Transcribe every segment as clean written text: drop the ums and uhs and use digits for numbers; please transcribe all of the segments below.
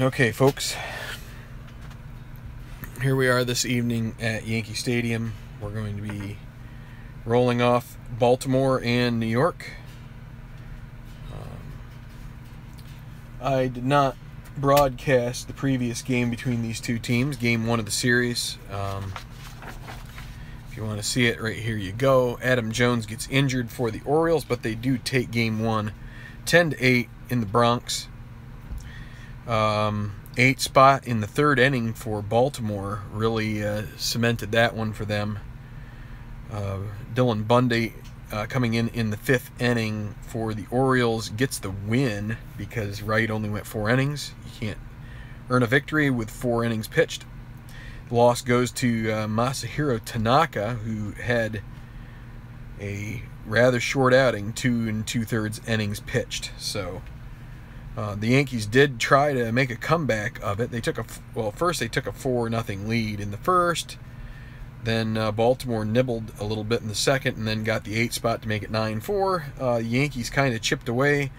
Okay, folks, here we are this evening at Yankee Stadium. We're going to be rolling off Baltimore and New York. I did not broadcast the previous game between these two teams, game one of the series. If you want to see it, right here you go. Adam Jones gets injured for the Orioles, but they do take game one 10-8 in the Bronx. 8 spot in the third inning for Baltimore really cemented that one for them. Dylan Bundy coming in the fifth inning for the Orioles gets the win because Wright only went 4 innings. You can't earn a victory with 4 innings pitched. The loss goes to Masahiro Tanaka, who had a rather short outing, 2 2/3 innings pitched. So the Yankees did try to make a comeback of it. They took first they took a 4-0 lead in the first. Then Baltimore nibbled a little bit in the second, and then got the 8 spot to make it 9-4. The Yankees kind of chipped away.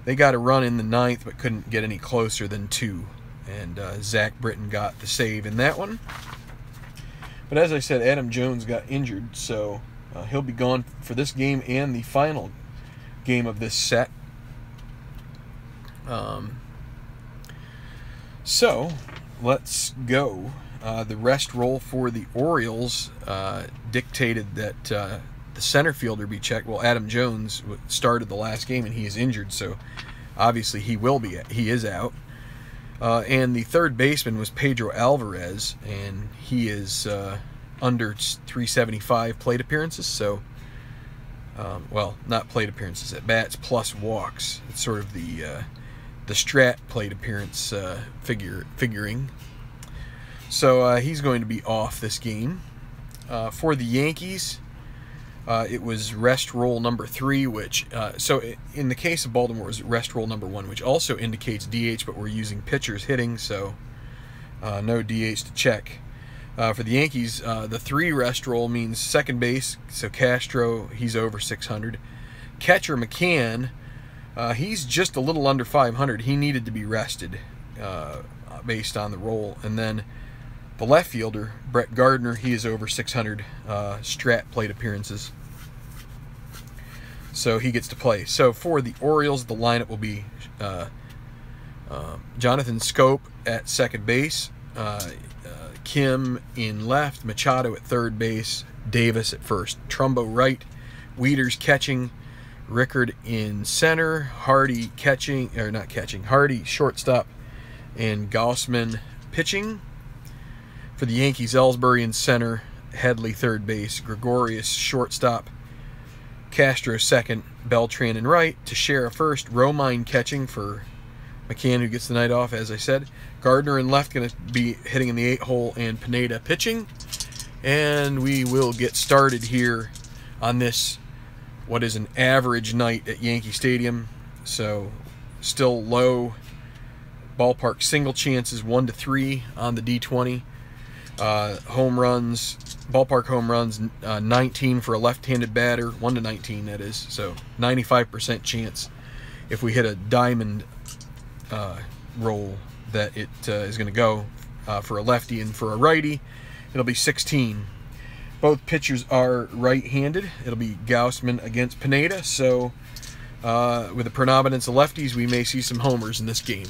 They got a run in the 9th, but couldn't get any closer than 2. And Zach Britton got the save in that one. But as I said, Adam Jones got injured, so he'll be gone for this game and the final game of this set. So let's go. The rest roll for the Orioles dictated that the center fielder be checked. Well, Adam Jones started the last game and he is injured, so obviously he is out. And the third baseman was Pedro Alvarez, and he is under 375 plate appearances. So, well, not plate appearances, at bats plus walks. It's sort of the Strat plate appearance figuring. So he's going to be off this game. For the Yankees, it was rest roll number 3, which, so in the case of Baltimore, it was rest roll number 1, which also indicates DH, but we're using pitchers hitting, so no DH to check. For the Yankees, the 3 rest roll means second base, so Castro, he's over 600. Catcher McCann, he's just a little under 500. He needed to be rested based on the roll. And then the left fielder, Brett Gardner, he is over 600 Strat plate appearances, so he gets to play. So for the Orioles, the lineup will be Jonathan Scope at second base, Kim in left, Machado at third base, Davis at first, Trumbo right, Wieters catching, Rickard in center, Hardy Hardy shortstop, and Gaussman pitching. For the Yankees, Ellsbury in center, Headley third base, Gregorius shortstop, Castro second, Beltran in right, Teixeira first, Romine catching for McCann, who gets the night off, as I said. Gardner in left, going to be hitting in the 8-hole, and Pineda pitching. And we will get started here on this, what is an average night at Yankee Stadium. So still low ballpark single chances, 1 to 3 on the D20. Home runs, ballpark home runs, 19 for a left-handed batter, 1 to 19 that is, so 95% chance if we hit a diamond roll that it is going to go for a lefty, and for a righty it'll be 16. Both pitchers are right-handed. It'll be Gaussman against Pineda, so with the predominance of lefties, we may see some homers in this game.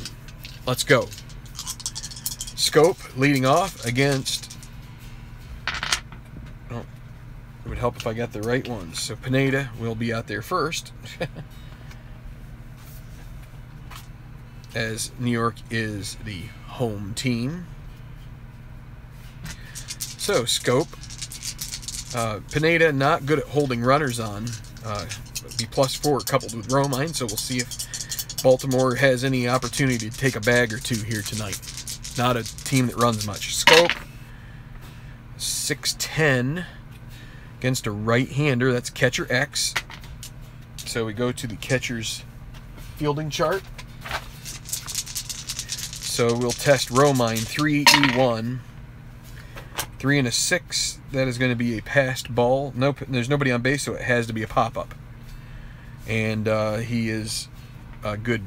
Let's go. Scope leading off against, oh, it would help if I got the right ones. So Pineda will be out there first, as New York is the home team. So Scope, Pineda not good at holding runners on, be +4 coupled with Romine, so we'll see if Baltimore has any opportunity to take a bag or two here tonight. Not a team that runs much. Scope, 6'10", against a right-hander. That's catcher X. So we go to the catcher's fielding chart. So we'll test Romine, 3-E1. 3 and a 6. That is going to be a passed ball. Nope, there's nobody on base, so it has to be a pop-up. And he is a good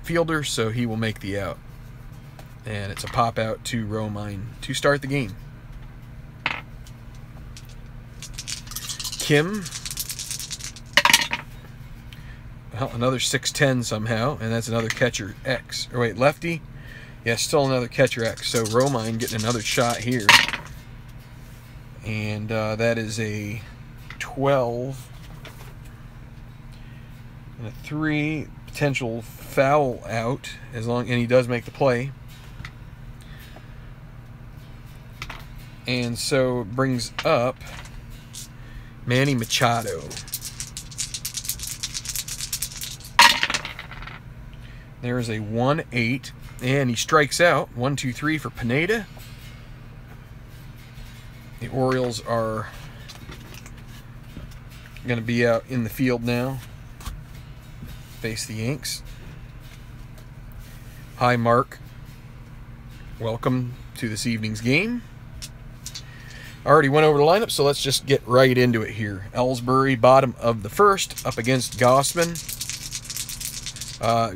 fielder, so he will make the out. And it's a pop out to Romine to start the game. Kim. Well, another 6'10" somehow, and that's another catcher X. Or wait, lefty? Yeah, still another catcher X. So Romine getting another shot here. And that is a 12 and a 3, potential foul out, and he does make the play. And so it brings up Manny Machado. There's a 1-8, and he strikes out. 1-2-3 for Pineda. The Orioles are going to be out in the field now. Face the Yanks. Hi, Mark. Welcome to this evening's game. I already went over the lineup, so let's just get right into it here. Ellsbury, bottom of the first, up against Gausman.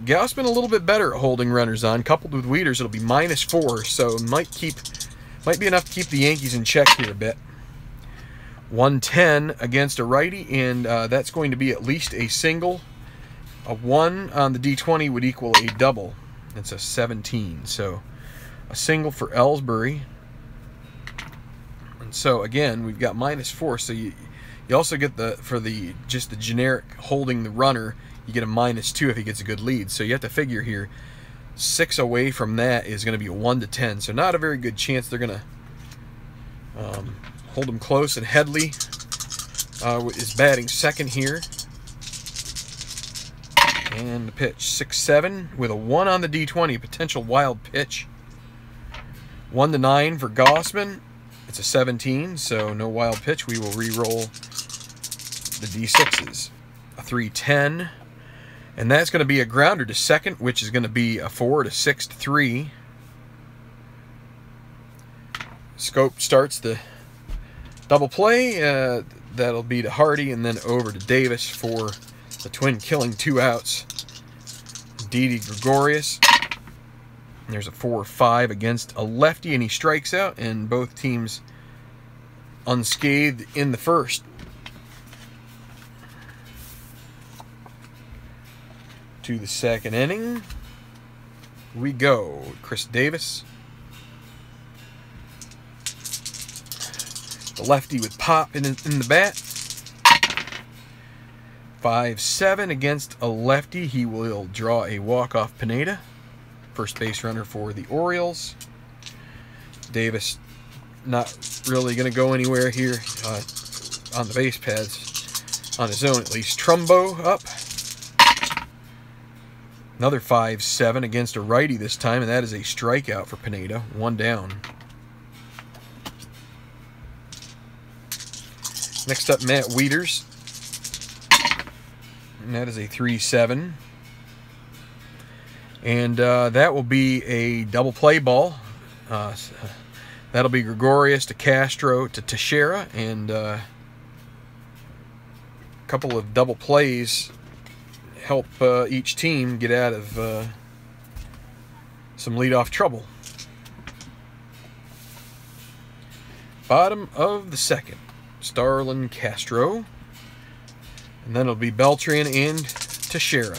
Gausman a little bit better at holding runners on. Coupled with Wieters, it'll be -4, so might be enough to keep the Yankees in check here a bit. 110 against a righty, and that's going to be at least a single. A 1 on the D20 would equal a double. It's a 17, so a single for Ellsbury. And so again, we've got -4, so you also get just the generic holding the runner, you get a -2 if he gets a good lead. So you have to figure here, 6 away from that is going to be a 1-10, so not a very good chance they're going to hold him close. And Headley is batting second here. And the pitch, 6-7 with a 1 on the D20, potential wild pitch. 1-9 for Gausman. It's a 17, so no wild pitch. We will re-roll the D6s. A 3-10, and that's going to be a grounder to second, which is going to be a 4 to 6-3. Scope starts the double play. That'll be to Hardy, and then over to Davis for the Twin killing 2 outs. Didi Gregorius. There's a 4-5 against a lefty, and he strikes out, and both teams unscathed in the first. To the second inning we go. Chris Davis. The lefty with pop in the bat. 5-7 against a lefty. He will draw a walk-off Pineda. First base runner for the Orioles. Davis not really going to go anywhere here on the base pads on his own, at least. Trumbo up. Another 5-7 against a righty this time, and that is a strikeout for Pineda. 1 down. Next up, Matt Wieters. And that is a 3-7. And that will be a double play ball. That'll be Gregorius to Castro to Teixeira, and a couple of double plays help each team get out of some leadoff trouble. Bottom of the second, Starlin Castro, and then it'll be Beltran and Teixeira.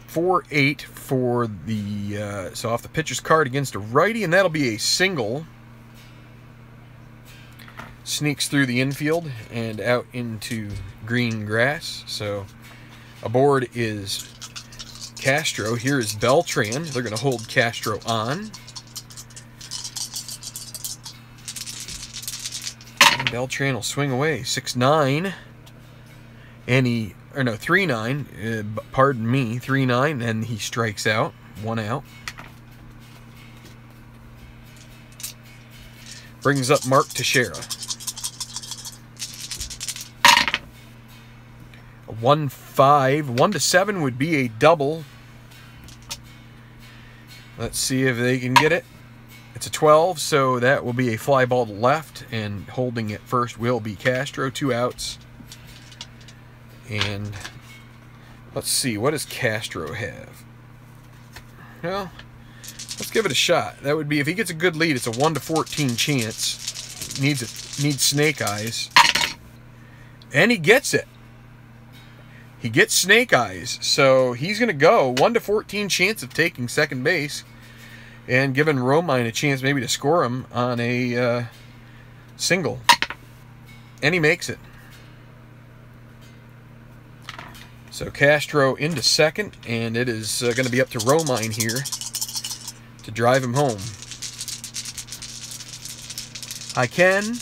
4-8 for the so off the pitcher's card against a righty, and that'll be a single. Sneaks through the infield and out into green grass. So aboard is Castro. Here is Beltran. They're going to hold Castro on. And Beltran will swing away. 6-9. And he, or no, 3-9. Pardon me, 3-9, and he strikes out. 1 out. Brings up Mark Teixeira. 1-5. 1-7 would be a double. Let's see if they can get it. It's a 12, so that will be a fly ball to left, and holding it first will be Castro. 2 outs. And let's see, what does Castro have? Well, let's give it a shot. That would be, if he gets a good lead, it's a 1 to 14 chance. Needs snake eyes. And he gets it. He gets snake eyes. So he's going to go 1 to 14 chance of taking second base and giving Romine a chance maybe to score him on a single. And he makes it. So Castro into second, and it is going to be up to Romine here to drive him home. I can.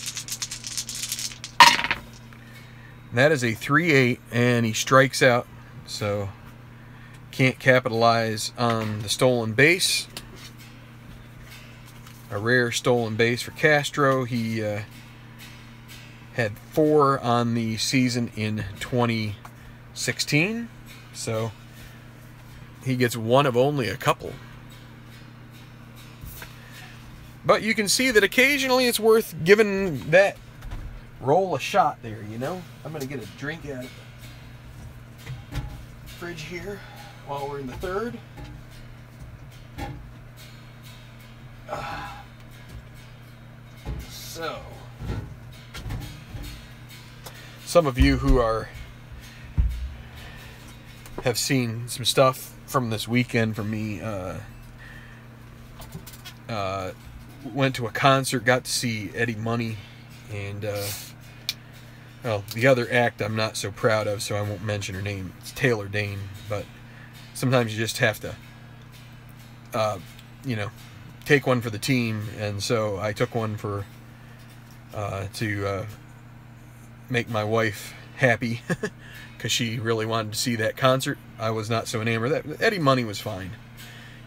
That is a 3-8, and he strikes out. So can't capitalize on the stolen base. A rare stolen base for Castro. He had 4 on the season in 2016. So he gets one of only a couple. But you can see that occasionally it's worth giving that roll a shot there, you know. I'm going to get a drink out of the fridge here while we're in the third. So, some of you who have seen some stuff from this weekend from me, went to a concert, got to see Eddie Money, and well, the other act I'm not so proud of, so I won't mention her name. It's Taylor Dane, but sometimes you just have to, you know, take one for the team, and so I took one for to make my wife happy because she really wanted to see that concert. I was not so enamored. That Eddie Money was fine.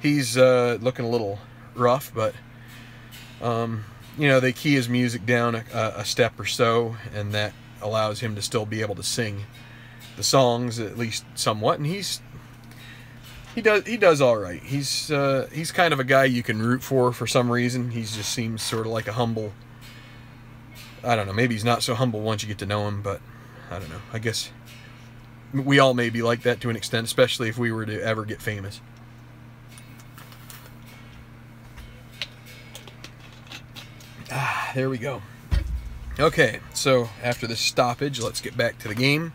He's looking a little rough, but you know, they key his music down a step or so, and that allows him to still be able to sing the songs at least somewhat. And he does all right. He's kind of a guy you can root for some reason. He just seems sort of like a humble. I don't know. Maybe he's not so humble once you get to know him, but I don't know. I guess we all may be like that to an extent, especially if we were to ever get famous. There we go. Okay, so after this stoppage, let's get back to the game.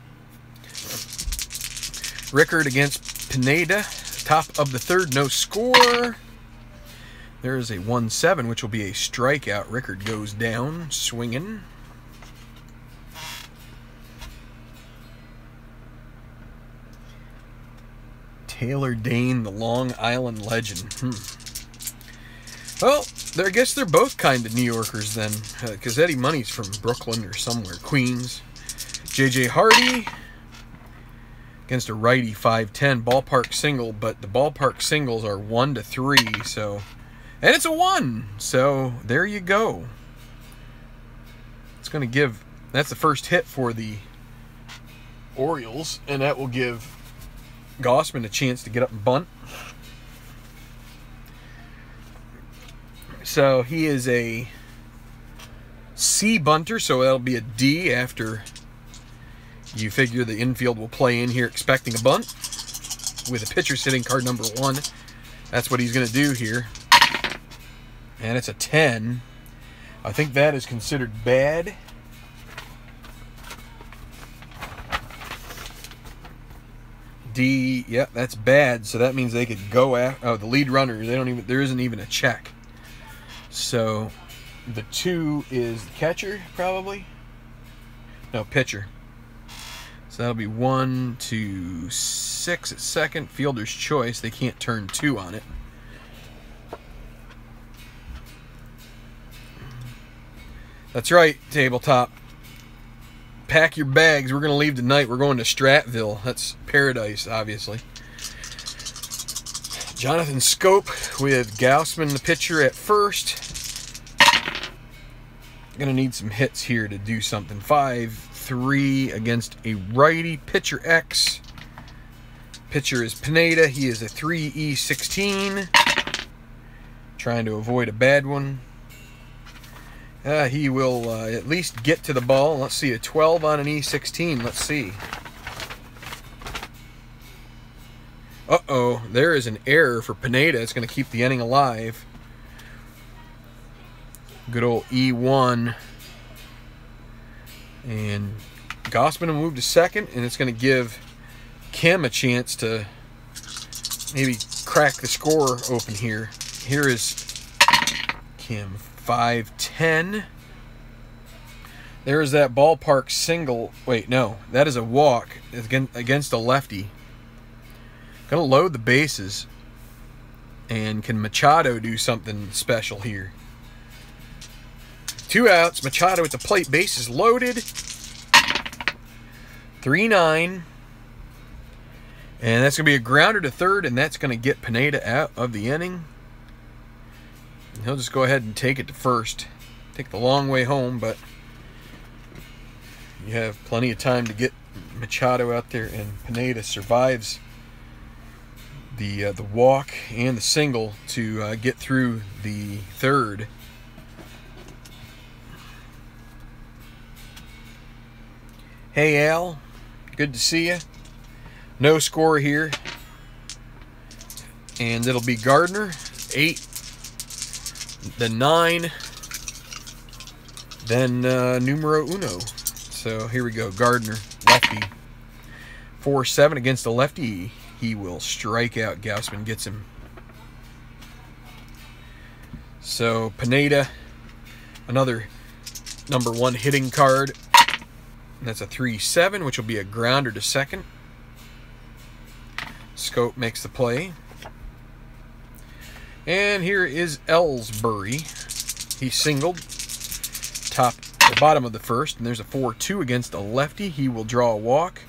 Rickard against Pineda. Top of the third, no score. There is a 1-7, which will be a strikeout. Rickard goes down, swinging. Taylor Dane, the Long Island legend. Well, I guess they're both kind of New Yorkers then, because Eddie Money's from Brooklyn or somewhere, Queens. J.J. Hardy against a righty 5-10 ballpark single, but the ballpark singles are 1 to 3, so, and it's a 1, so there you go. It's going to give, that's the first hit for the Orioles, and that will give Gausman a chance to get up and bunt. So he is a C bunter, so that'll be a D after you figure the infield will play in here expecting a bunt with a pitcher sitting card number 1. That's what he's going to do here. And it's a 10. I think that is considered bad. D, yeah, that's bad. So that means they could go after, oh, the lead runner, they don't even, there isn't even a check. So the 2 is the catcher, probably. No, pitcher. So that'll be 1 to 6 at second. Fielder's choice. They can't turn 2 on it. That's right, tabletop. Pack your bags. We're going to leave tonight. We're going to Stratville. That's paradise, obviously. Jonathan Scope with Gausman, the pitcher, at first. Going to need some hits here to do something. 5-3 against a righty. Pitcher X. Pitcher is Pineda. He is a 3E16. Trying to avoid a bad one. He will at least get to the ball. Let's see, a 12 on an E16. Let's see. Uh-oh, there is an error for Pineda. It's going to keep the inning alive. Good old E1. And Gausman will move to second, and it's going to give Kim a chance to maybe crack the score open here. Here is Kim, 5-10. There is that ballpark single. Wait, no, that is a walk against a lefty. Going to load the bases. And can Machado do something special here? 2 outs. Machado at the plate. Bases loaded. 3-9. And that's going to be a grounder to third, and that's going to get Pineda out of the inning. And he'll just go ahead and take it to first. Take the long way home, but you have plenty of time to get Machado out there, and Pineda survives the walk and the single to get through the third. Hey Al, good to see you. No score here, and it'll be Gardner 8, then 9, then numero uno. So here we go. Gardner, lefty, 4-7 against the lefty. He will strike out. Gausman gets him. So Pineda, another number 1 hitting card. That's a 3-7, which will be a grounder to second. Scope makes the play. And here is Ellsbury. He singled top the bottom of the first, and there's a 4-2 against a lefty. He will draw a walk.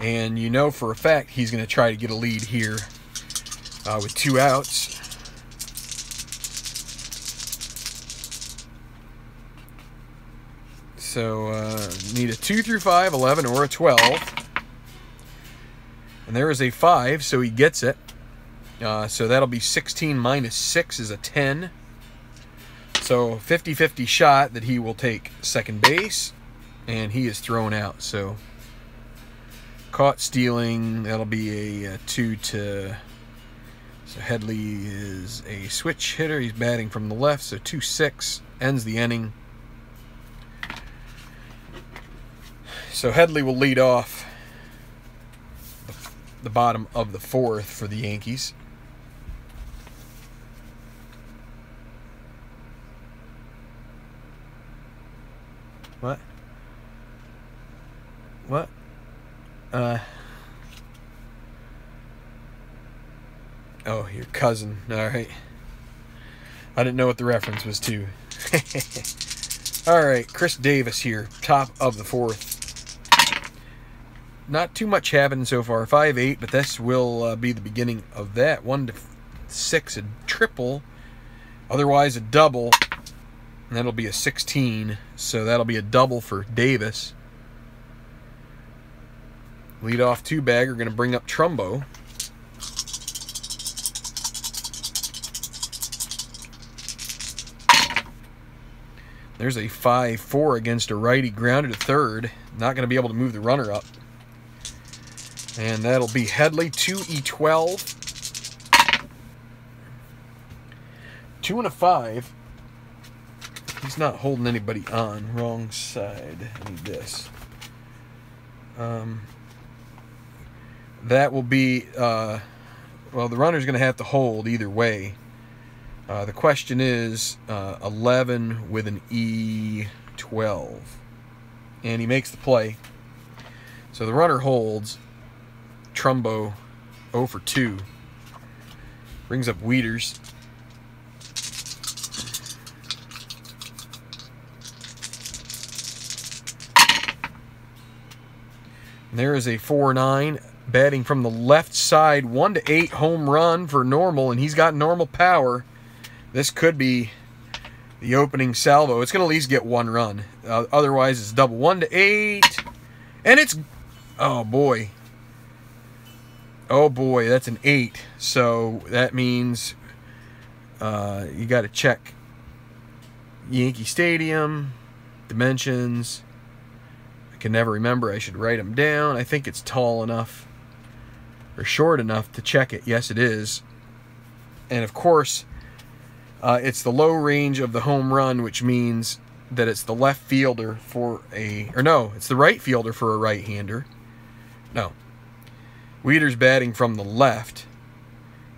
And you know for a fact he's going to try to get a lead here with 2 outs. So need a 2 through 5, 11, or a 12. And there is a 5, so he gets it. So that'll be 16 minus 6 is a 10. So 50-50 shot that he will take second base, and he is thrown out. So caught stealing, that'll be a 2 to... So Headley is a switch hitter. He's batting from the left, so 2-6 ends the inning. So Headley will lead off the bottom of the 4th for the Yankees. What? What? Oh, your cousin. All right. I didn't know what the reference was to. All right, Chris Davis here, top of the 4th. Not too much happening so far. 5-8, but this will be the beginning of that. 1-6, a triple. Otherwise, a double. And that'll be a 16. So that'll be a double for Davis. Leadoff 2-bagger going to bring up Trumbo. There's a 5-4 against a righty, grounded to third. Not going to be able to move the runner up. And that'll be Headley, 2E12. 2 and a 5. He's not holding anybody on. Wrong side. I need this. That will be, well, the runner's going to have to hold either way. The question is 11 with an E12. And he makes the play. So the runner holds. Trumbo 0 for 2. Brings up Wieters. And there is a 4-9. Batting from the left side. 1-8 home run for Normal. And he's got normal power. This could be the opening salvo. It's going to at least get 1 run. Otherwise, it's double. 1-8. And it's... Oh, boy. Oh, boy. That's an 8. So that means you got to check Yankee Stadium, dimensions. I can never remember. I should write them down. I think it's tall enough. or short enough to check it. Yes, it is. And of course, it's the low range of the home run, which means that it's the left fielder for a, or no, it's the right fielder for a right-hander. No. Wieters batting from the left.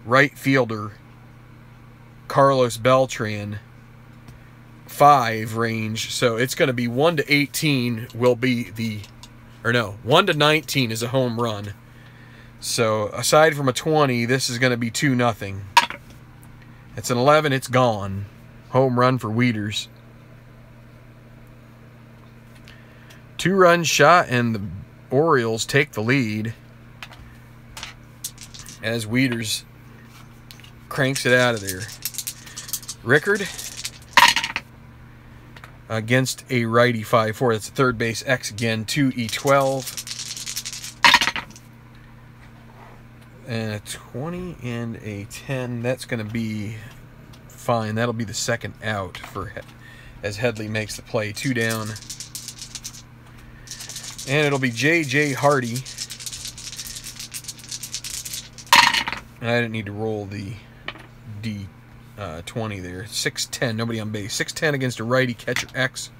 Right fielder, Carlos Beltran, 5 range. So it's going to be 1 to 18 will be the, or no, 1 to 19 is a home run. So aside from a 20, this is going to be 2-0. It's an 11, it's gone. Home run for Wieters. 2-run shot, and the Orioles take the lead as Wieters cranks it out of there. Rickard against a righty 5-4. That's a third base X again. 2E12. And a 20 and a 10. That's going to be fine. That'll be the second out for as Headley makes the play. 2 down. And it'll be J.J. Hardy. And I didn't need to roll the D20 there. 6-10. Nobody on base. 6-10 against a righty catcher X.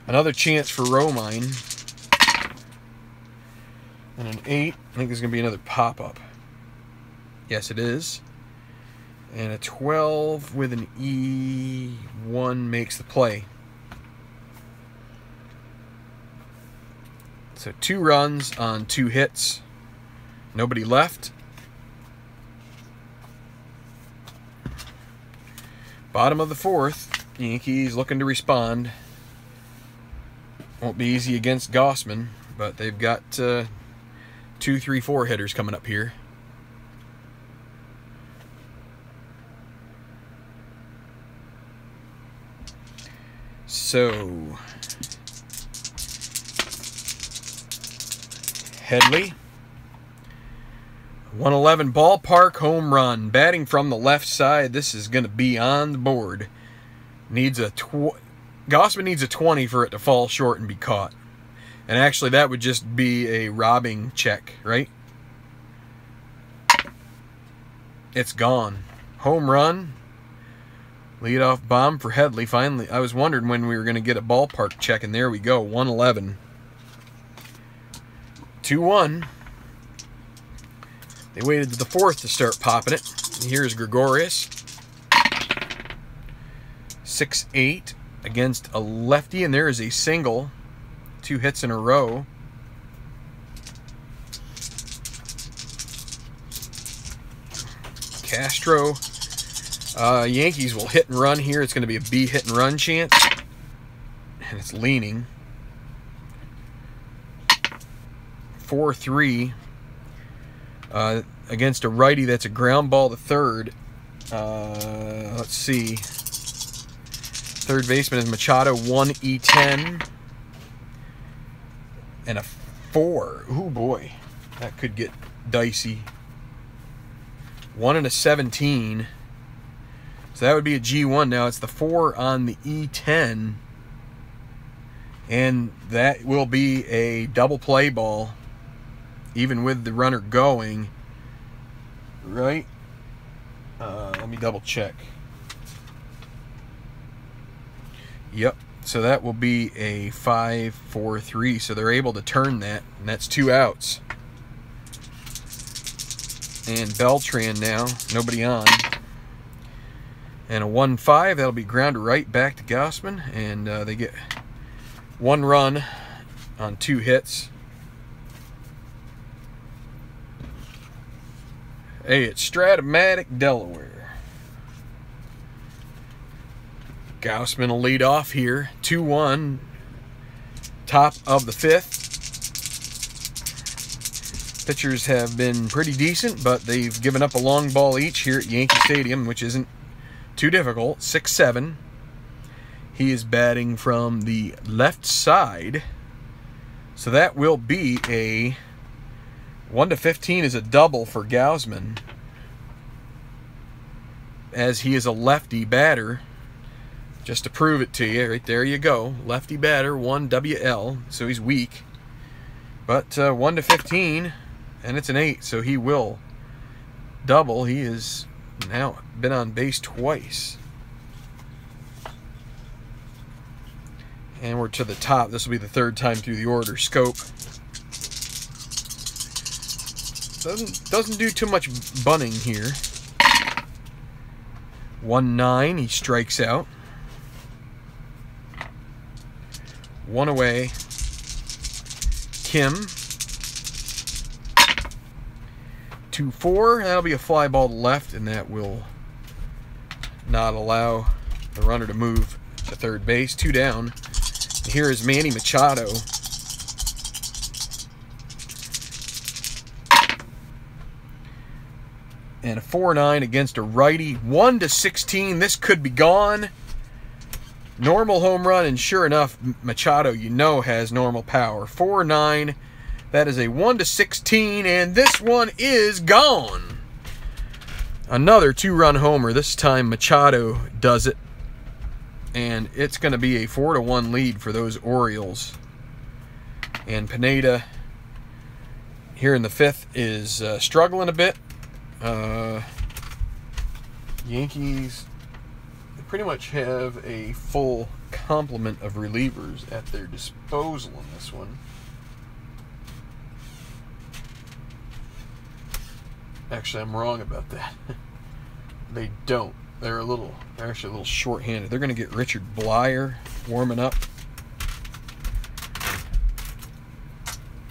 Another chance for Romine. And an 8. I think there's going to be another pop-up. Yes, it is. And a 12 with an E1 makes the play. So 2 runs on 2 hits. Nobody left. Bottom of the 4th. Yankees looking to respond. Won't be easy against Gausman, but they've got 2, 3, 4 hitters coming up here. So Headley, 111 ballpark home run, batting from the left side. This is going to be on the board. Needs a Gausman needs a 20 for it to fall short and be caught. And actually, that would just be a robbing check, right? It's gone. Home run. Leadoff bomb for Headley. Finally, I was wondering when we were going to get a ballpark check, and there we go. 111. 2-1. They waited to the 4th to start popping it. Here's Gregorius. 6-8 against a lefty, and there is a single. 2 hits in a row. Castro. Yankees will hit and run here. It's going to be a B hit and run chance. And it's leaning. 4-3. Against a righty, that's a ground ball to third. Let's see. Third baseman is Machado, 1E10. And a 4. Ooh, boy. That could get dicey. 1 and a 17. So that would be a G1 now. It's the 4 on the E10. And that will be a double play ball, even with the runner going. Right? Let me double check. Yep. So that will be a 5-4-3. So they're able to turn that, and that's 2 outs. And Beltran now, nobody on. And a 1-5, that'll be ground to right back to Gausman, and they get 1 run on 2 hits. Hey, it's Stratomatic, Delaware. Gausman will lead off here. 2-1. Top of the 5th. Pitchers have been pretty decent, but they've given up a long ball each here at Yankee Stadium, which isn't too difficult. 6-7. He is batting from the left side. So that will be a 1 to 15 is a double for Gausman, as he is a lefty batter. Just to prove it to you, right there you go. Lefty batter, 1 WL, so he's weak. But 1 to 15, and it's an 8, so he will double. He has now been on base twice. And we're to the top. This will be the third time through the order. Scope. Doesn't do too much bunning here. 1-9. He strikes out. 1 away. Kim. 2-4. That'll be a fly ball to left, and that will not allow the runner to move to third base. 2 down. Here is Manny Machado. And a 4-9 against a righty. 1-16. This could be gone. Normal home run, and sure enough, Machado, you know, has normal power. 4-9. That is a 1-16, and this one is gone. Another 2-run homer. This time Machado does it. And it's going to be a 4-1 lead for those Orioles. And Pineda here in the 5th is struggling a bit. Yankees pretty much have a full complement of relievers at their disposal in this one. Actually, I'm wrong about that. They don't. They're actually a little short-handed. They're going to get Richard Blyer warming up.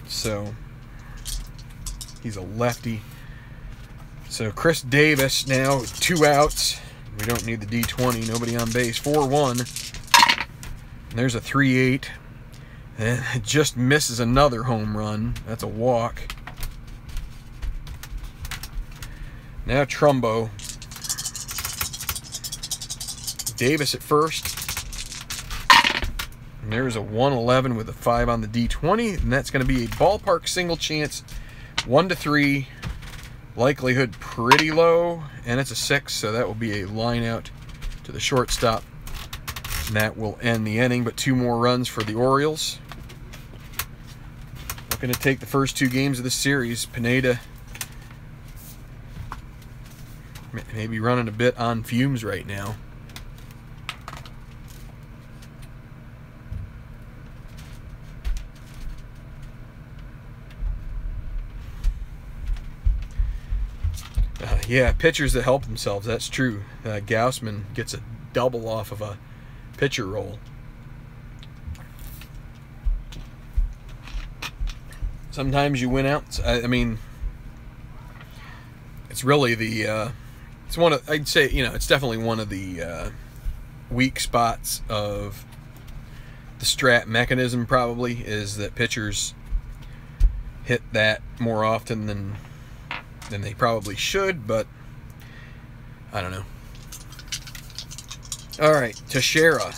So, he's a lefty. So, Chris Davis now, 2 outs. We don't need the D20. Nobody on base. 4-1. And there's a 3-8. And it just misses another home run. That's a walk. Now Trumbo. Davis at first. And there's a 1-11 with a 5 on the D20. And that's going to be a ballpark single chance. 1-3. Likelihood pretty low. And it's a 6, so that will be a line out to the shortstop. And that will end the inning, but 2 more runs for the Orioles. Looking to take the first 2 games of this series. Pineda maybe running a bit on fumes right now. Yeah, pitchers that help themselves, that's true. Gausman gets a double off of a pitcher roll. Sometimes you win out. I mean, it's really the it's one of, I'd say, you know, it's definitely one of the weak spots of the strat mechanism, probably, is that pitchers hit that more often than they probably should, but I don't know. All right, Teixeira,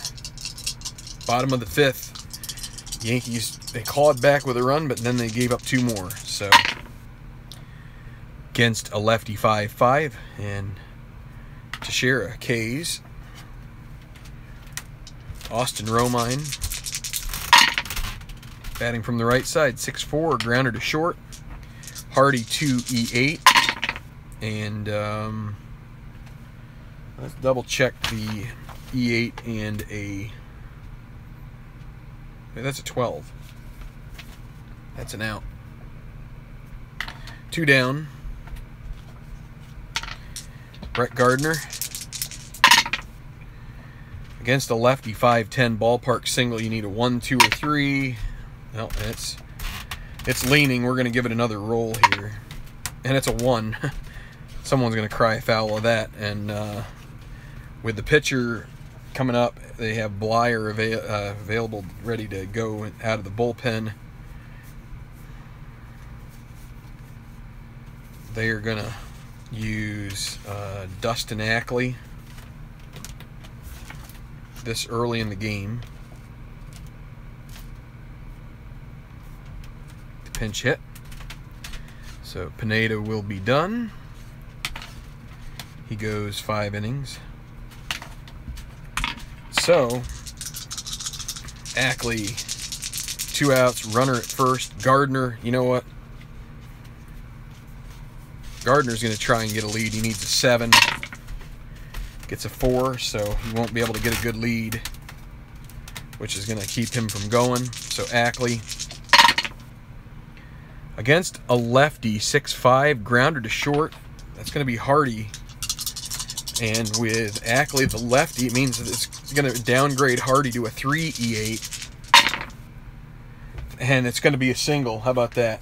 bottom of the 5th. Yankees, they clawed back with a run, but then they gave up 2 more. So against a lefty 5-5, and Teixeira K's. Austin Romine batting from the right side, 6'4", grounder to short. Hardy 2-E8, and let's double check the E8 and a. That's a 12. That's an out. 2 down. Brett Gardner against a lefty 5'10" ballpark single. You need a 1, 2, or 3. No, it's leaning. We're going to give it another roll here. And it's a 1. Someone's going to cry foul of that. And with the pitcher coming up, they have Blyer available, ready to go out of the bullpen. They are going to use Dustin Ackley this early in the game. Pinch hit. So Pineda will be done. He goes 5 innings. So Ackley, 2 outs, runner at first. Gardner, you know what? Gardner's going to try and get a lead. He needs a 7. Gets a 4, so he won't be able to get a good lead, which is going to keep him from going. So Ackley against a lefty, 6-5, grounder to short. That's going to be Hardy. And with Ackley, the lefty, it means that it's going to downgrade Hardy to a 3 E8. And it's going to be a single. How about that?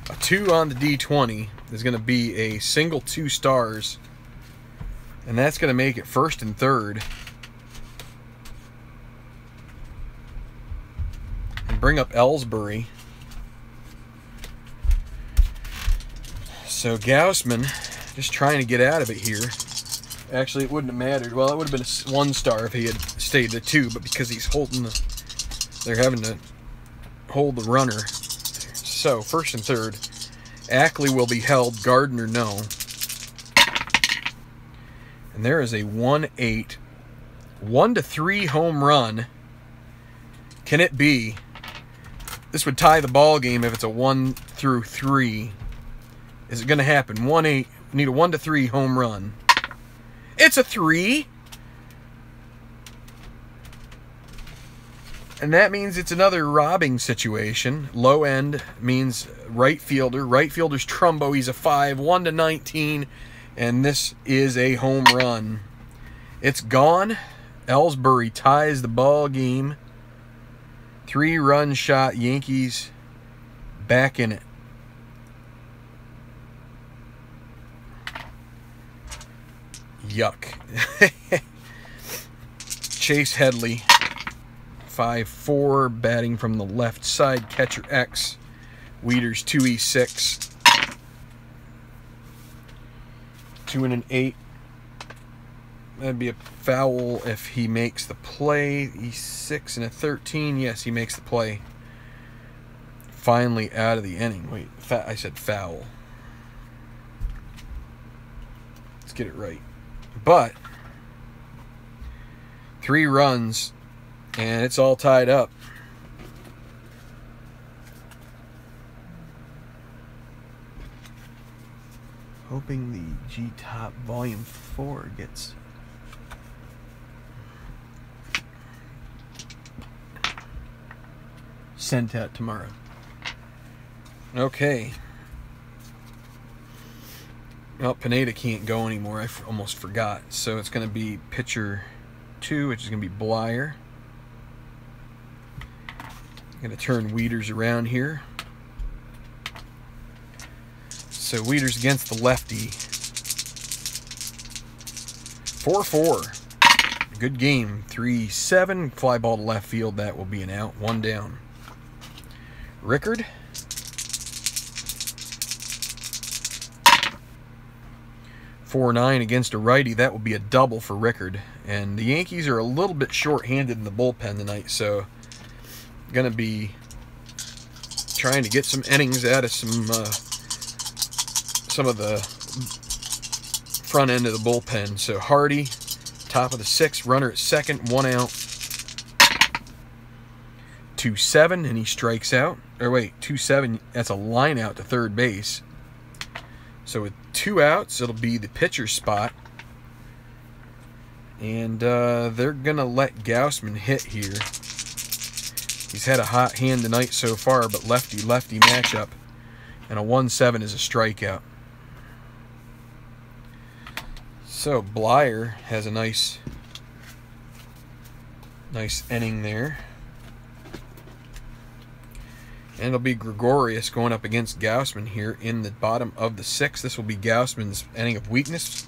A 2 on the D20 is going to be a single 2 stars. And that's going to make it first and third. And bring up Ellsbury. So Gausman just trying to get out of it here. Actually, it wouldn't have mattered. Well, it would have been a 1 star if he had stayed at 2, but because he's holding the... They're having to hold the runner. So, first and third. Ackley will be held. Gardner, no. And there is a 1-8. 1-3 home run. Can it be? This would tie the ball game if it's a 1-3. Is it going to happen? 1-8. Need a 1-3 home run. It's a 3. And that means it's another robbing situation. Low end means right fielder. Right fielder's Trumbo. He's a 5. 1-19. And this is a home run. It's gone. Ellsbury ties the ball game. 3-run shot. Yankees back in it. Yuck. Chase Headley. 5-4, batting from the left side, catcher X. Wieters 2E6. 2 and an 8. That'd be a foul if he makes the play. E6 and a 13. Yes, he makes the play. Finally out of the inning. Wait, I said foul. Let's get it right. But 3 runs. And it's all tied up. Hoping the G-Top Volume 4 gets... sent out tomorrow. Okay. Well, Pineda can't go anymore. I almost forgot. So it's going to be pitcher 2, which is going to be Blyer. Going to turn Wieters around here. So Wieters against the lefty. 4-4. Good game. 3-7. Fly ball to left field. That will be an out. 1 down. Rickard. .49 against a righty. That will be a double for Rickard. And the Yankees are a little bit short-handed in the bullpen tonight, so going to be trying to get some innings out of some of the front end of the bullpen. So Hardy, top of the 6th, runner at second, 1 out. 2-7, and he strikes out. Or wait, 2-7, that's a line out to third base. So with 2 outs, it'll be the pitcher's spot. And they're going to let Gausman hit here. He's had a hot hand tonight so far, but lefty-lefty matchup. And a 1-7 is a strikeout. So Blyer has a nice inning there. And it'll be Gregorius going up against Gausman here in the bottom of the 6th. This will be Gausman's inning of weakness.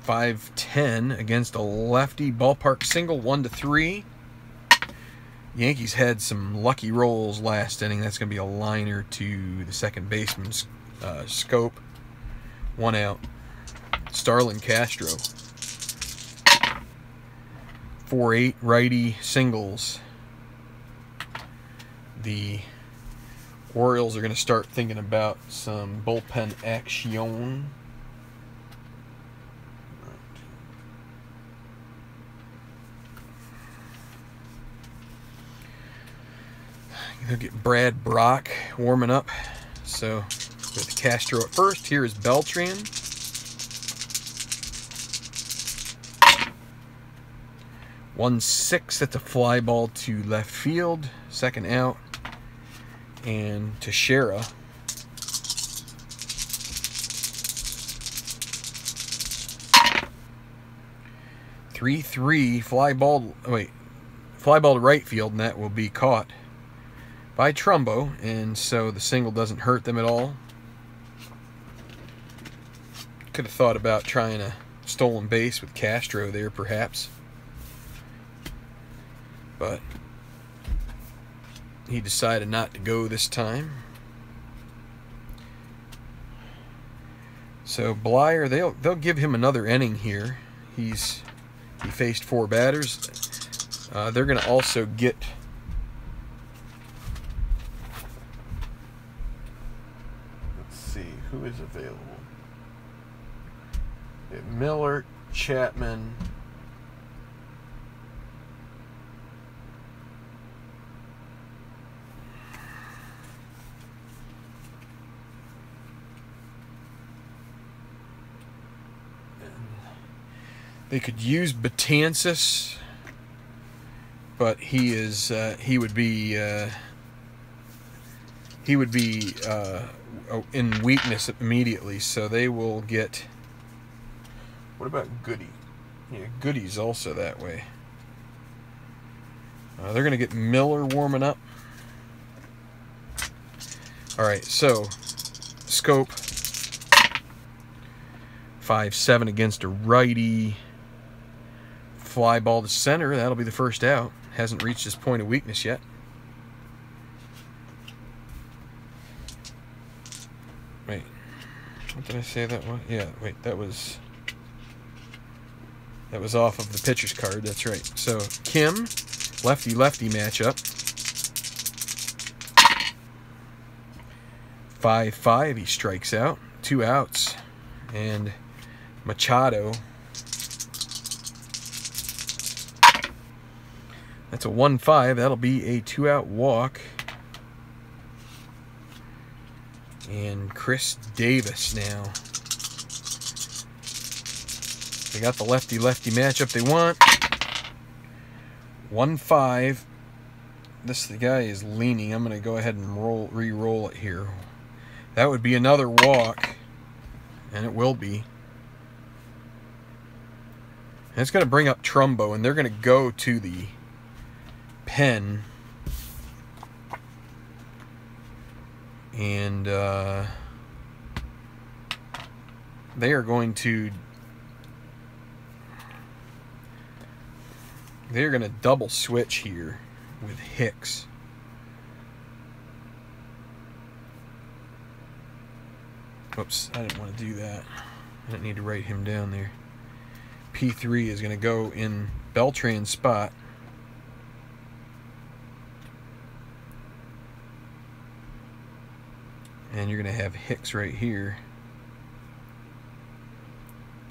5-10 against a lefty. Ballpark single, 1-3. Yankees had some lucky rolls last inning. That's going to be a liner to the second baseman's scope. 1 out. Starlin Castro. 4-8 righty singles. The Orioles are going to start thinking about some bullpen action. He'll get Brad Brock warming up. So with Castro at first. Here is Beltran. One 6. That's a fly ball to left field. Second out. And Teixeira. Three fly ball to right field, and that will be caught by Trumbo, and so the single doesn't hurt them at all. Could have thought about trying a stolen base with Castro there, perhaps, but he decided not to go this time. So Blyer, they'll give him another inning here. He faced 4 batters. They're going to also get who is available. Miller, Chapman, they could use Betances, but he would be in weakness immediately, so they will get. What about Goody? Yeah, Goody's also that way. They're going to get Miller warming up. All right, so Scope 5-7 against a righty. Fly ball to center. That'll be the first out. Hasn't reached his point of weakness yet. Wait, what did I say that was? Yeah, wait, that was off of the pitcher's card. That's right. So Kim, lefty-lefty matchup. 5-5. He strikes out. 2 outs, and Machado. That's a 1-5. That'll be a 2-out walk. And Chris Davis now. They got the lefty-lefty matchup they want. 1-5. The guy is leaning. I'm going to go ahead and re-roll it here. That would be another walk. And it will be. And it's going to bring up Trumbo, and they're going to go to the pen. And they are going to double switch here with Hicks. Whoops, I didn't want to do that. I didn't need to write him down there. P3 is going to go in Beltran's spot. And you're going to have Hicks right here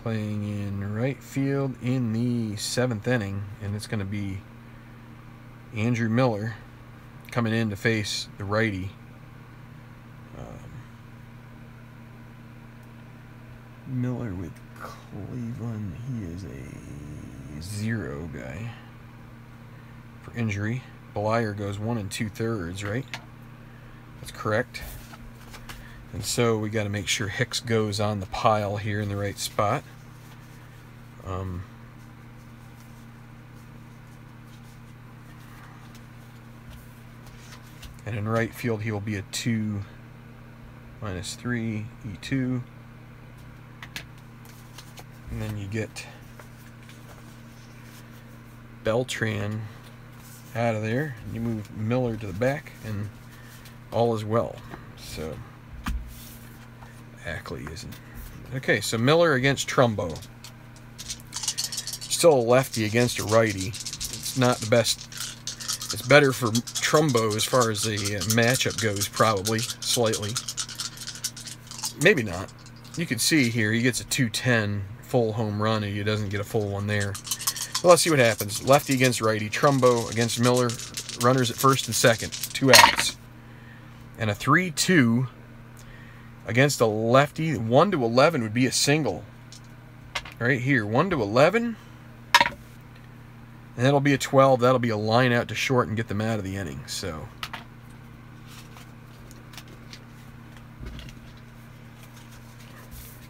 playing in right field in the 7th inning, and it's going to be Andrew Miller coming in to face the righty. Miller with Cleveland, he is a 0 guy for injury. Blyer goes 1 2/3, right? That's correct. And so we got to make sure Hicks goes on the pile here in the right spot. And in right field, he will be a 2 -3 E2. And then you get Beltran out of there. And you move Miller to the back, and all is well. So Ackley isn't. Okay, so Miller against Trumbo. Still a lefty against a righty. It's not the best. It's better for Trumbo as far as the matchup goes, probably, slightly. Maybe not. You can see here, he gets a 210 full home run, and he doesn't get a full one there. Well, let's see what happens. Lefty against righty. Trumbo against Miller. runners at first and second, 2 outs. And a 3-2 against a lefty. 1 to 11 would be a single. Right here, 1 to 11. And that'll be a 12. That'll be a line out to short and get them out of the inning. So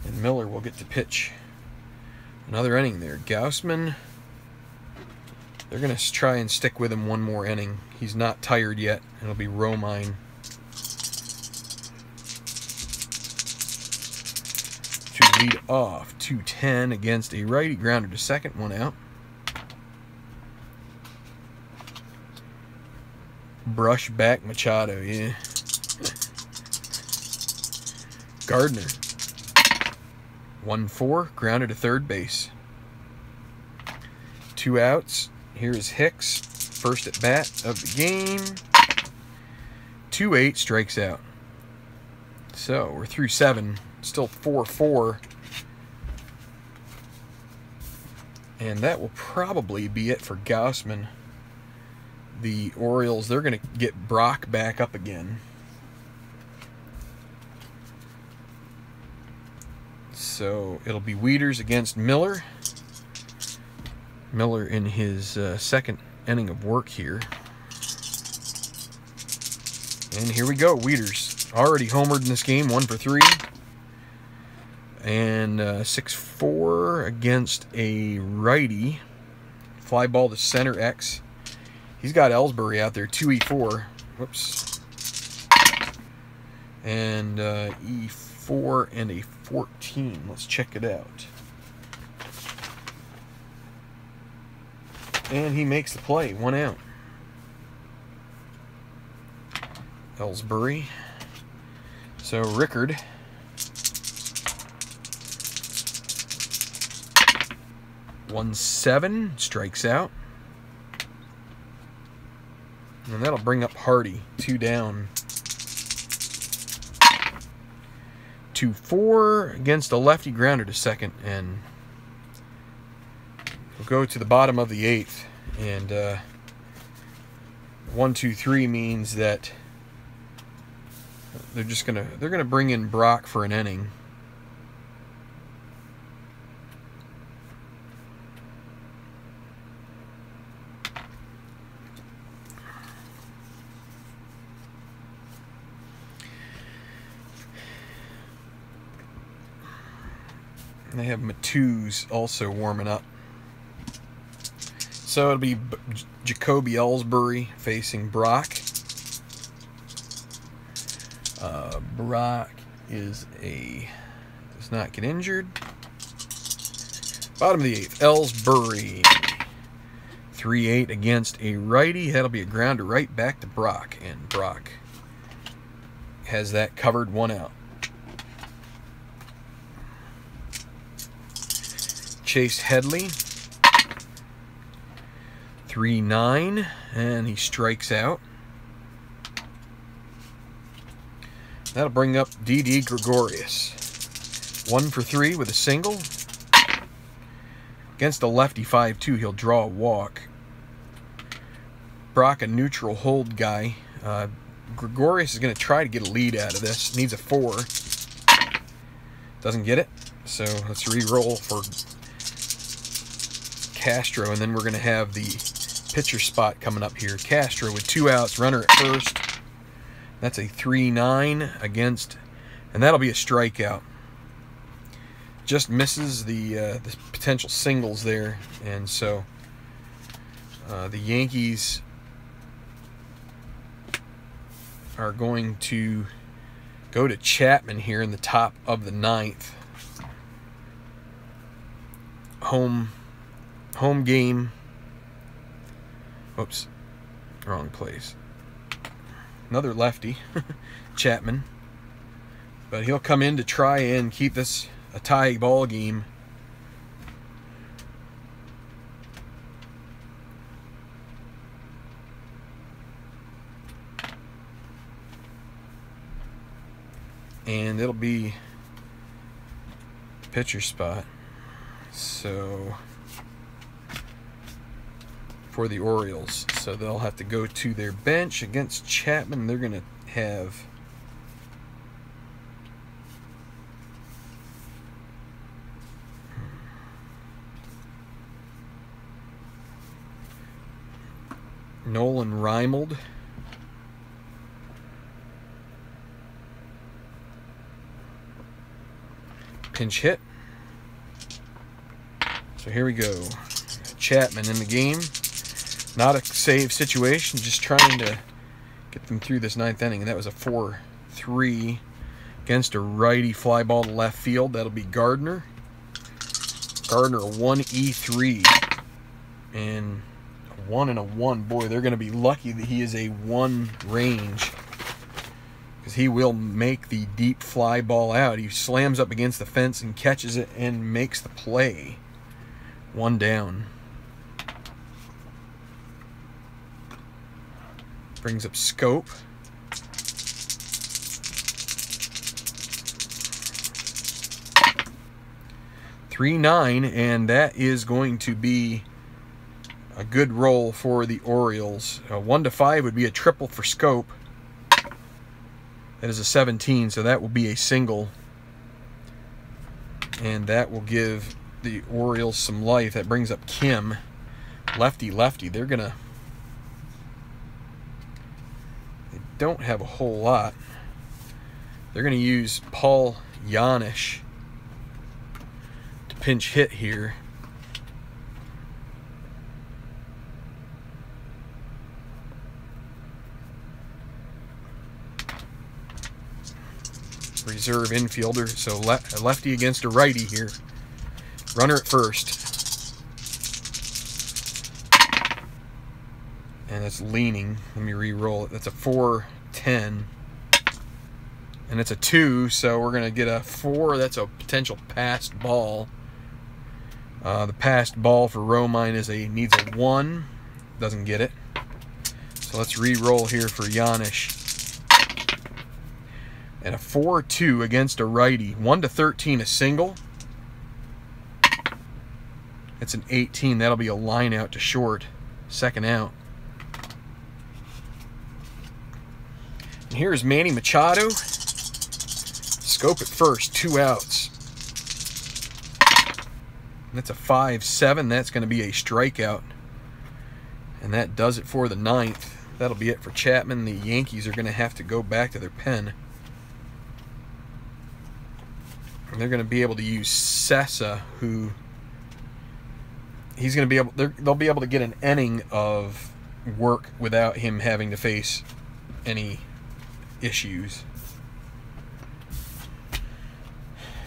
and Miller will get to pitch another inning there. Gaussman, they're going to try and stick with him one more inning. He's not tired yet. It'll be Romine. To lead off, 2-10 against a righty. Grounder to second, 1 out. Brush back Machado, yeah. Gardner. 1-4, grounded to third base. 2 outs. Here's Hicks, first at bat of the game. 2-8, strikes out. So we're through 7, still 4-4. And that will probably be it for Gaussman. The Orioles, they're going to get Brock back up again. So it'll be Wieters against Miller. Miller in his second inning of work here. And here we go. Wieters already homered in this game, 1 for 3. And 6-4 against a righty. Fly ball to center X. He's got Ellsbury out there, 2E4. Whoops. And E4 and a 14. Let's check it out. And he makes the play, 1 out. Ellsbury. So Rickard. 1-7, strikes out. And that'll bring up Hardy, 2 down. 2-4 against a lefty, grounder to second, and we'll go to the bottom of the 8th. And 1-2-3 means that they're gonna bring in Brock for an inning. They have Matus also warming up. So it'll be Jacoby Ellsbury facing Brock. Brock does not get injured. Bottom of the 8th, Ellsbury. 3-8 against a righty. That'll be a grounder right back to Brock. And Brock has that covered, 1 out. Chase Headley, 3-9, and he strikes out. That'll bring up Didi Gregorius. 1 for 3 with a single. Against a lefty, 5-2, he'll draw a walk. Brock, a neutral hold guy. Gregorius is going to try to get a lead out of this. Needs a 4. Doesn't get it. So let's re-roll for Castro, and then we're going to have the pitcher spot coming up here. Castro with 2 outs, runner at first. That's a 3-9 against, and that'll be a strikeout. Just misses the potential singles there, and so the Yankees are going to go to Chapman here in the top of the 9th. Home game. Oops, wrong place. Another lefty, Chapman. But he'll come in to try and keep this a tie ball game. And it'll be pitcher spot. So for the Orioles. So they'll have to go to their bench against Chapman. They're going to have Nolan Reimold, pinch hit. So here we go. Chapman in the game. Not a save situation, just trying to get them through this ninth inning. And that was a 4-3 against a righty fly ball to left field. That'll be Gardner. Gardner a 1E3. And a 1 and a 1. Boy, they're going to be lucky that he is a 1 range, because he will make the deep fly ball out. He slams up against the fence and catches it and makes the play. 1 down. Brings up Scope. .39, and that is going to be a good roll for the Orioles. 1-5 would be a triple for Scope. That is a 17, so that will be a single. And that will give the Orioles some life. That brings up Kim. Lefty. They're gonna... They don't have a whole lot. They're gonna use Paul Janisch to pinch hit here. Reserve infielder, so a lefty against a righty here. Runner at first. And it's leaning. Let me re-roll it. That's a 4-10. And it's a 2, so we're going to get a 4. That's a potential passed ball. The passed ball for Romine needs a 1. Doesn't get it. So let's re-roll here for Janisch. And a 4-2 against a righty. 1-13, a single. It's an 18. That'll be a line out to short. Second out. And here's Manny Machado. Scope at first. 2 outs. And that's a 5-7. That's going to be a strikeout. And that does it for the 9th. That'll be it for Chapman. The Yankees are going to have to go back to their pen. And they're going to be able to use Sessa, who he's going to be able. They'll be able to get an inning of work without him having to face any issues,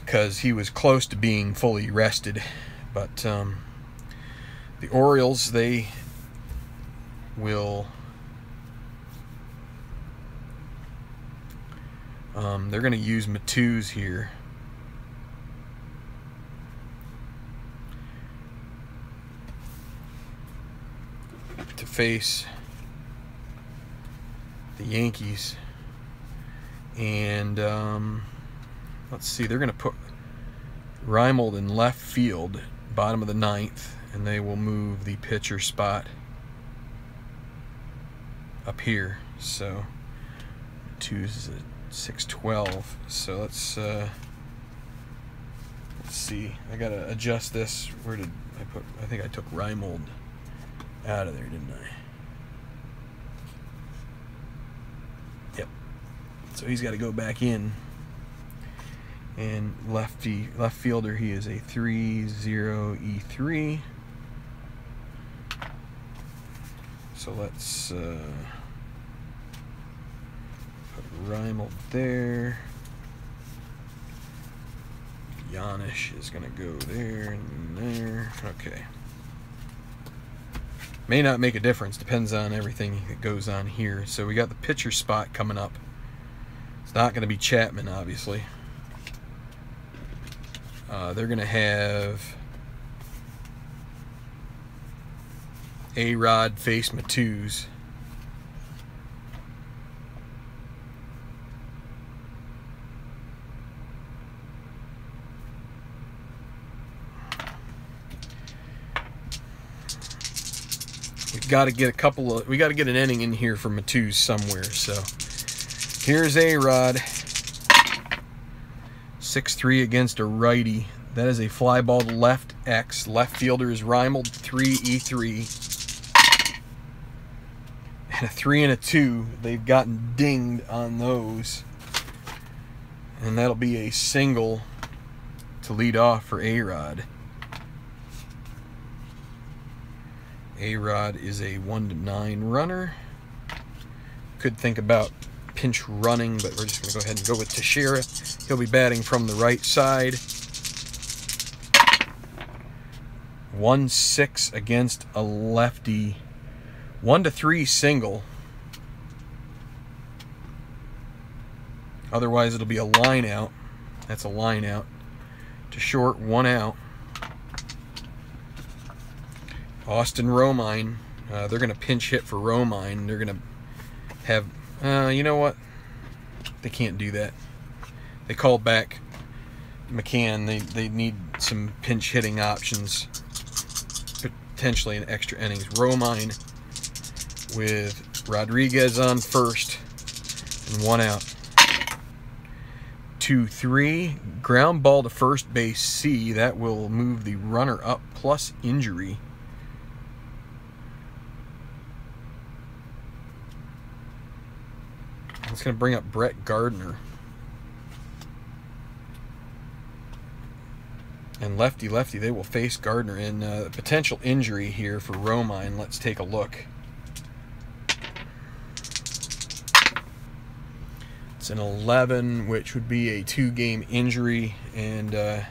because he was close to being fully rested. But the Orioles, they will. They're going to use Matus here. To face the Yankees. And let's see, they're going to put Reimold in left field, bottom of the 9th, and they will move the pitcher spot up here. So 2 is a 6-12. So let's see. I gotta adjust this. Where did I put? I think I took Reimold out of there, didn't I? Yep. So he's got to go back in. And left fielder, he is a 3-0-E3. So let's put Reimold there. Janisch is going to go there and there. Okay. May not make a difference. Depends on everything that goes on here. So we got the pitcher spot coming up. It's not going to be Chapman, obviously. They're going to have A-Rod face Matus. we got to get an inning in here for Matus somewhere. So here's A-Rod, 6-3 against a righty. That is a fly ball to left X. Left fielder is Reimold, 3-E3. And a 3 and a 2. They've gotten dinged on those. And that'll be a single to lead off for A-Rod. A-Rod is a 1-9 runner. Could think about pinch running, but we're just going to go ahead and go with Teixeira. He'll be batting from the right side. 1-6 against a lefty. 1-3 single. Otherwise, it'll be a line out. That's a line out. To short, 1 out. Austin Romine. They're going to pinch hit for Romine. They're going to have... you know what? They can't do that. They called back McCann. They need some pinch hitting options. Potentially in extra innings. Romine with Rodriguez on first. And 1 out. 2-3. Ground ball to first base C. That will move the runner up plus injury. It's going to bring up Brett Gardner. And lefty, they will face Gardner in potential injury here for Romine. Let's take a look. It's an 11, which would be a 2-game injury, and they're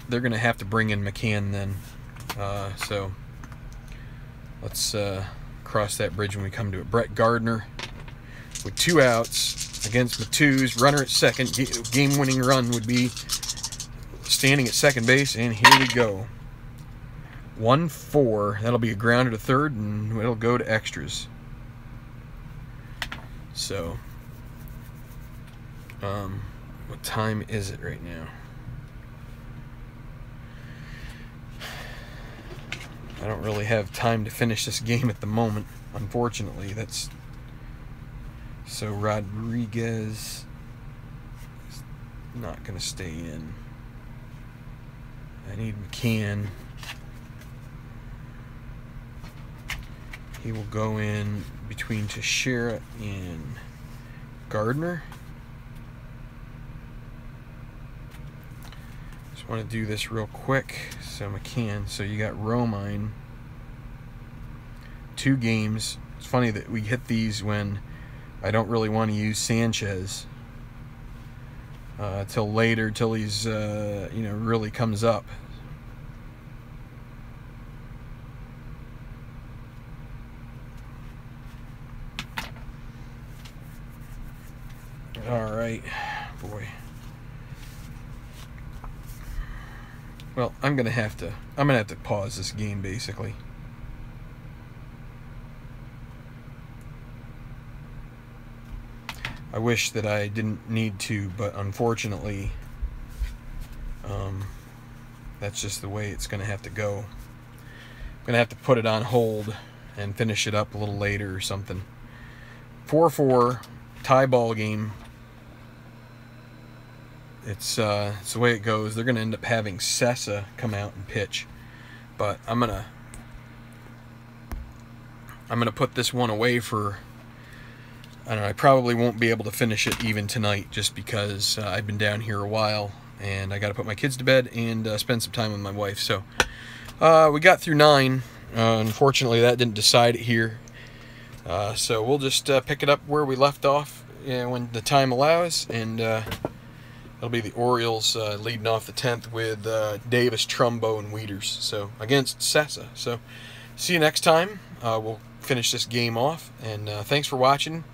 going to have to bring in McCann then. So let's cross that bridge when we come to it. Brett Gardner with 2 outs against Matus. Runner at second. Game-winning run would be standing at second base, and here we go. 1-4. That'll be a grounder to third, and it'll go to extras. So, what time is it right now? I don't really have time to finish this game at the moment, unfortunately. That's so Rodriguez is not going to stay in. I need McCann. He will go in between Teixeira and Gardner. Just want to do this real quick. So McCann. So you got Romine. 2 games. It's funny that we hit these when I don't really want to use Sanchez till later, till he's really comes up. All right, boy. Well, I'm gonna have to pause this game basically. I wish that I didn't need to, but unfortunately, that's just the way it's gonna have to go. I'm gonna have to put it on hold and finish it up a little later or something. 4-4 tie ball game. It's the way it goes. They're going to end up having Sessa come out and pitch, but I'm gonna put this one away for. I don't know. I probably won't be able to finish it even tonight, just because I've been down here a while and I got to put my kids to bed and spend some time with my wife. So we got through 9. Unfortunately, that didn't decide it here. So we'll just pick it up where we left off when the time allows, and. It'll be the Orioles leading off the 10th with Davis, Trumbo, and Wieters. So against Sessa. So see you next time. We'll finish this game off. And thanks for watching.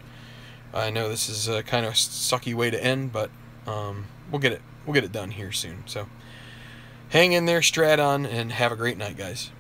I know this is kind of a sucky way to end, but we'll get it done here soon. So hang in there, Strat on, and have a great night, guys.